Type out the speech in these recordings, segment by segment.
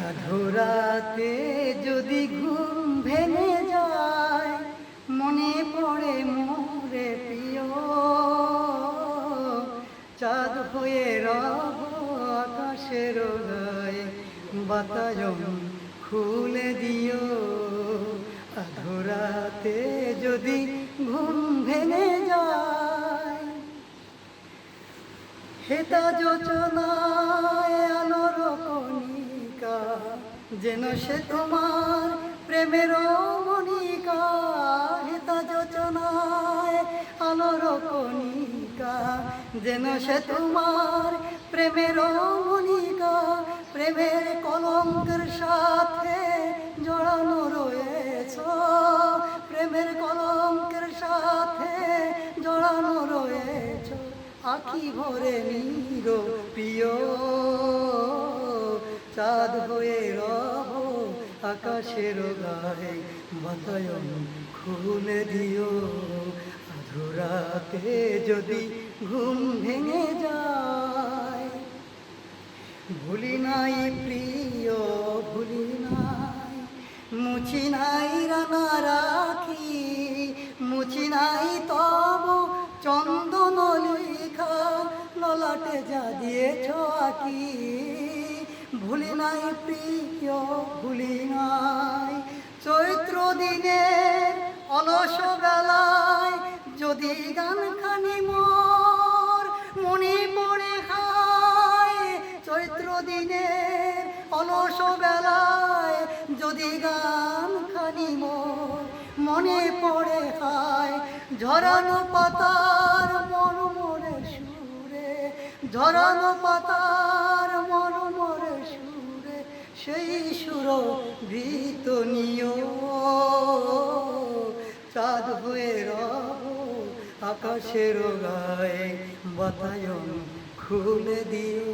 আধরাতে যদি ঘুম ভেঙে যায়, মনে পড়ে মোরে প্রিয়, চাঁদ হয়ে রব আকাশের গায়ে, বাতায়ন খুলে দিও। আধরাতে যদি ঘুম ভেঙে যায়, হেতা যোচনায় আলোর কণিকা, যেন সে তোমার প্রেমের মণিকা। হেতা যোচনায় আলোর কণিকা, যেন সে তোমার প্রেমের মণিকা। প্রেমের কলঙ্কের সাথে জড়ানো রয়েছ, প্রেমের কলঙ্কের সাথে জড়ানো রয়েছ। আখি ভরে নির প্রিয়, চাঁদ হয়ে রব আকাশের গায়ে, বাতায়ন খুলে দিও। আধরাতে যদি ঘুম ভেঙে যায়, ভুলি নাই প্রিয় ভুলি নাই, মুছি নাই রাঙা রাখি, মুছি নাই তব চন্দন লেখা, ললাটে যা দিয়েছ আঁকি। ভুলি নাই প্রিয় ভুলি নাই, চৈত্র দিনের অলস বেলায় যদি গান খানি মোর মনে পড়ে হায়। চৈত্র দিনের অলস বেলায় যদি গান খানি মোর মনে পড়ে হায়। ঝরানো পাতার মরমরে সুরে, ঝরানো পাতার মরমরে সুরে, সেই সুর ভীত নিও। চাঁদ হয়ে রব আকাশের গায়ে, বাতায়ন খুলে দিও।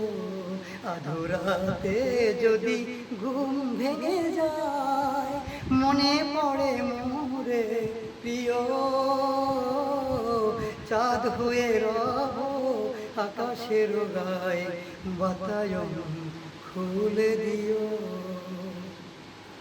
আধরাতে যদি ঘুম ভেঙে যায়, মনে পড়ে মোরে প্রিয়, চাঁদ হয়ে রব আকাশের গায়ে, বাতায়ন খুলে দিও।